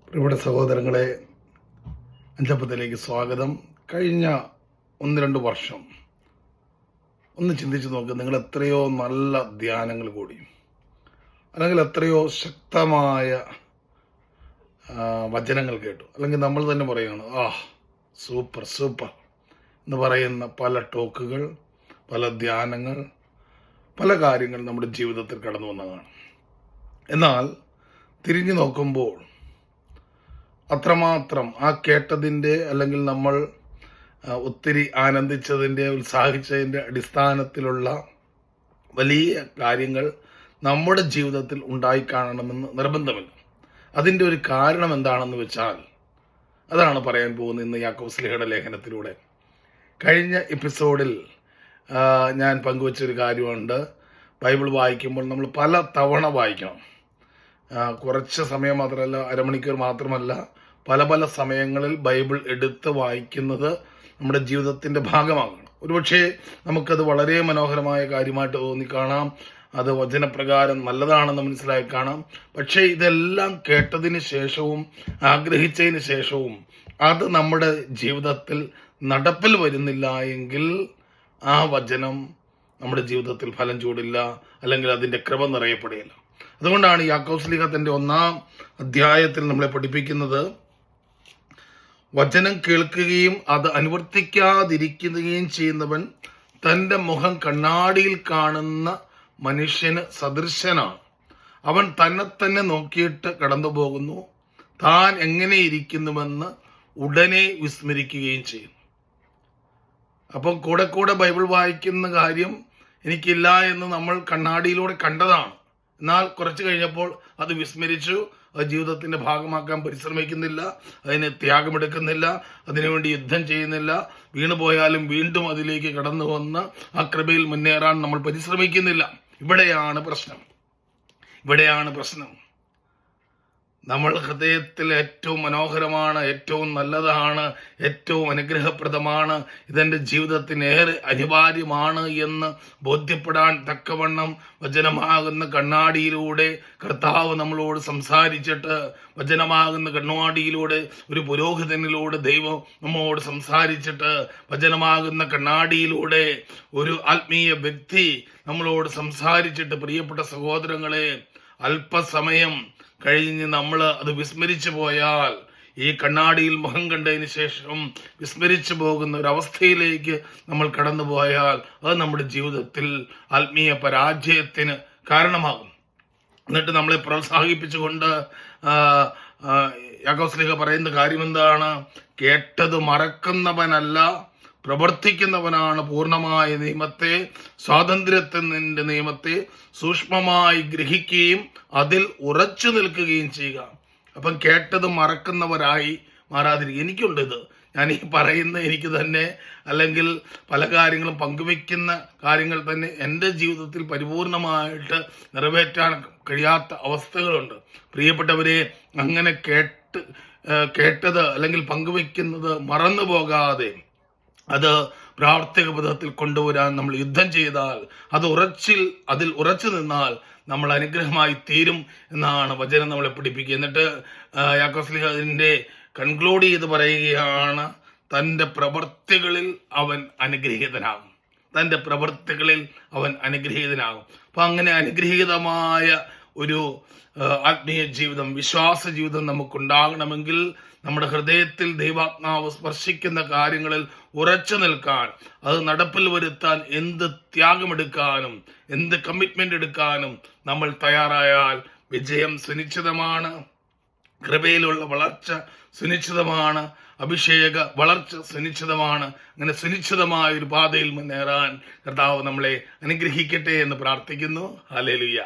പ്രിയപ്പെട്ട സഹോദരങ്ങളെ, അഞ്ചപ്പത്തിലേക്ക് സ്വാഗതം. കഴിഞ്ഞ 1-2 വർഷം ഒന്ന് ചിന്തിച്ച് നോക്ക്. നിങ്ങൾ എത്രയോ നല്ല ധ്യാനങ്ങൾ കൂടി, അല്ലെങ്കിൽ എത്രയോ ശക്തമായ വചനങ്ങൾ കേട്ടു, അല്ലെങ്കിൽ നമ്മൾ തന്നെ പറയുകയാണ് സൂപ്പർ സൂപ്പർ എന്ന് പറയുന്ന പല ടോക്കുകൾ, പല ധ്യാനങ്ങൾ, പല കാര്യങ്ങൾ നമ്മുടെ ജീവിതത്തിൽ കടന്നു വന്നതാണ്. എന്നാൽ തിരിഞ്ഞു നോക്കുമ്പോൾ അത്രമാത്രം ആ കേട്ടതിൻ്റെ, അല്ലെങ്കിൽ നമ്മൾ ഒത്തിരി ആനന്ദിച്ചതിൻ്റെ, ഉത്സാഹിച്ചതിൻ്റെ അടിസ്ഥാനത്തിലുള്ള വലിയ കാര്യങ്ങൾ നമ്മുടെ ജീവിതത്തിൽ ഉണ്ടായി കാണണമെന്ന് നിർബന്ധമില്ല. അതിൻ്റെ ഒരു കാരണം എന്താണെന്ന് വെച്ചാൽ അതാണ് പറയാൻ പോകുന്നത് ഇന്ന് യാക്കോബ് ശ്ലീഹയുടെ ലേഖനത്തിലൂടെ. കഴിഞ്ഞ എപ്പിസോഡിൽ ഞാൻ പങ്കുവച്ചൊരു കാര്യമുണ്ട്. ബൈബിൾ വായിക്കുമ്പോൾ നമ്മൾ പല തവണ വായിക്കണം. കുറച്ച് സമയം മാത്രമല്ല, അരമണിക്കൂർ മാത്രമല്ല, പല പല സമയങ്ങളിൽ ബൈബിൾ എടുത്ത് വായിക്കുന്നത് നമ്മുടെ ജീവിതത്തിൻ്റെ ഭാഗമാകണം. ഒരുപക്ഷെ നമുക്കത് വളരെ മനോഹരമായ കാര്യമായിട്ട് തോന്നിക്കാണാം, അത് വചനപ്രകാരം നല്ലതാണെന്ന് മനസ്സിലായി കാണാം. പക്ഷേ ഇതെല്ലാം കേട്ടതിന് ശേഷവും ആഗ്രഹിച്ചതിന് ശേഷവും അത് നമ്മുടെ ജീവിതത്തിൽ നടപ്പിൽ വരുന്നില്ല എങ്കിൽ ആ വചനം നമ്മുടെ ജീവിതത്തിൽ ഫലം ചൂടില്ല, അല്ലെങ്കിൽ അതിൻ്റെ കൃപ നിറയപ്പെടുകയില്ല. അതുകൊണ്ടാണ് യാക്കോബ് ശ്ലീഹ തൻ്റെ 1-ാം അധ്യായത്തിൽ നമ്മളെ പഠിപ്പിക്കുന്നത്, വചനം കേൾക്കുകയും അത് അനുവർത്തിക്കാതിരിക്കുകയും ചെയ്യുന്നവൻ തൻ്റെ മുഖം കണ്ണാടിയിൽ കാണുന്ന മനുഷ്യന് സദൃശനാണ്. അവൻ തന്നെ നോക്കിയിട്ട് കടന്നു പോകുന്നു, താൻ എങ്ങനെ ഇരിക്കുന്നുവെന്ന് ഉടനെ വിസ്മരിക്കുകയും ചെയ്യുന്നു. അപ്പം കൂടെ ബൈബിൾ വായിക്കുന്ന കാര്യം എനിക്കില്ല എന്ന് നമ്മൾ കണ്ണാടിയിലൂടെ കണ്ടതാണ്. എന്നാൽ കുറച്ച് കഴിഞ്ഞപ്പോൾ അത് വിസ്മരിച്ചു. അത് ജീവിതത്തിന്റെ ഭാഗമാക്കാൻ പരിശ്രമിക്കുന്നില്ല, അതിന് ത്യാഗമെടുക്കുന്നില്ല, അതിനുവേണ്ടി യുദ്ധം ചെയ്യുന്നില്ല. വീണുപോയാലും വീണ്ടും അതിലേക്ക് കടന്നു വന്ന് ആ കൃപയിൽ മുന്നേറാൻ നമ്മൾ പരിശ്രമിക്കുന്നില്ല. ഇവിടെയാണ് പ്രശ്നം. നമ്മൾ ഹൃദയത്തിൽ ഏറ്റവും മനോഹരമാണ്, ഏറ്റവും നല്ലതാണ്, ഏറ്റവും അനുഗ്രഹപ്രദമാണ്, ഇതെൻ്റെ ജീവിതത്തിന് ഏറെ അനിവാര്യമാണ് എന്ന് ബോധ്യപ്പെടാൻ തക്കവണ്ണം വചനമാകുന്ന കണ്ണാടിയിലൂടെ കർത്താവ് നമ്മളോട് സംസാരിച്ചിട്ട്, വചനമാകുന്ന കണ്ണാടിയിലൂടെ ഒരു പുരോഹിതനിലൂടെ ദൈവം നമ്മോട് സംസാരിച്ചിട്ട്, വചനമാകുന്ന കണ്ണാടിയിലൂടെ ഒരു ആത്മീയ വ്യക്തി നമ്മളോട് സംസാരിച്ചിട്ട്, പ്രിയപ്പെട്ട സഹോദരങ്ങളെ, അല്പസമയം കഴിഞ്ഞ് നമ്മൾ അത് വിസ്മരിച്ചു പോയാൽ, ഈ കണ്ണാടിയിൽ മുഖം കണ്ടതിന് ശേഷം വിസ്മരിച്ചു പോകുന്ന ഒരവസ്ഥയിലേക്ക് നമ്മൾ കടന്നു പോയാൽ അത് നമ്മുടെ ജീവിതത്തിൽ ആത്മീയ പരാജയത്തിന് കാരണമാകും. എന്നിട്ട് നമ്മളെ പ്രോത്സാഹിപ്പിച്ചുകൊണ്ട് യാക്കോബ് ശ്ലീഹ പറയുന്ന കാര്യം എന്താണ്? കേട്ടത് മറക്കുന്നവനല്ല, പ്രവർത്തിക്കുന്നവനാണ് പൂർണ്ണമായ നിയമത്തെ, സ്വാതന്ത്ര്യത്തിന്റെ നിയമത്തെ സൂക്ഷ്മമായി ഗ്രഹിക്കുകയും അതിൽ ഉറച്ചു നിൽക്കുകയും ചെയ്യുക. അപ്പം കേട്ടത് മറക്കുന്നവരായി മാറാതിരിക്കുക. എനിക്കുണ്ട് ഇത്. ഞാൻ ഈ പറയുന്ന എനിക്ക് തന്നെ, അല്ലെങ്കിൽ പല കാര്യങ്ങളും പങ്കുവെക്കുന്ന കാര്യങ്ങൾ തന്നെ എൻ്റെ ജീവിതത്തിൽ പരിപൂർണമായിട്ട് നിറവേറ്റാൻ കഴിയാത്ത അവസ്ഥകളുണ്ട്. പ്രിയപ്പെട്ടവരെ, അങ്ങനെ കേട്ടത് അല്ലെങ്കിൽ പങ്കുവെക്കുന്നത് മറന്നു പോകാതെ അത് പ്രാവർത്തിക പദത്തിൽ കൊണ്ടുവരാൻ നമ്മൾ യുദ്ധം ചെയ്താൽ, അതിൽ ഉറച്ചു നിന്നാൽ നമ്മൾ അനുഗ്രഹമായി തീരും എന്നാണ് വചനം നമ്മളെ പഠിപ്പിക്കുക. എന്നിട്ട് യാക്കോബ് ശ്ലീഹ അതിൻ്റെ കൺക്ലൂഡ് ചെയ്ത് പറയുകയാണ്, തൻ്റെ പ്രവൃത്തികളിൽ അവൻ അനുഗ്രഹീതനാകും. അപ്പൊ അങ്ങനെ അനുഗ്രഹീതമായ ഒരു ആത്മീയ ജീവിതം, വിശ്വാസ ജീവിതം നമുക്കുണ്ടാകണമെങ്കിൽ നമ്മുടെ ഹൃദയത്തിൽ ദൈവാത്മാവ് സ്പർശിക്കുന്ന കാര്യങ്ങളിൽ ഉറച്ചു നിൽക്കാൻ, അത് നടപ്പിൽ വരുത്താൻ എന്ത് ത്യാഗമെടുക്കാനും എന്ത് കമ്മിറ്റ്മെന്റ് എടുക്കാനും നമ്മൾ തയ്യാറായാൽ വിജയം സുനിശ്ചിതമാണ്, കൃപയിലുള്ള വളർച്ച സുനിശ്ചിതമാണ്, അഭിഷേക വളർച്ച സുനിശ്ചിതമാണ്. അങ്ങനെ സുനിശ്ചിതമായ ഒരു പാതയിൽ മുന്നേറാൻ കർത്താവ് നമ്മളെ അനുഗ്രഹിക്കട്ടെ എന്ന് പ്രാർത്ഥിക്കുന്നു. ഹല്ലേലൂയ.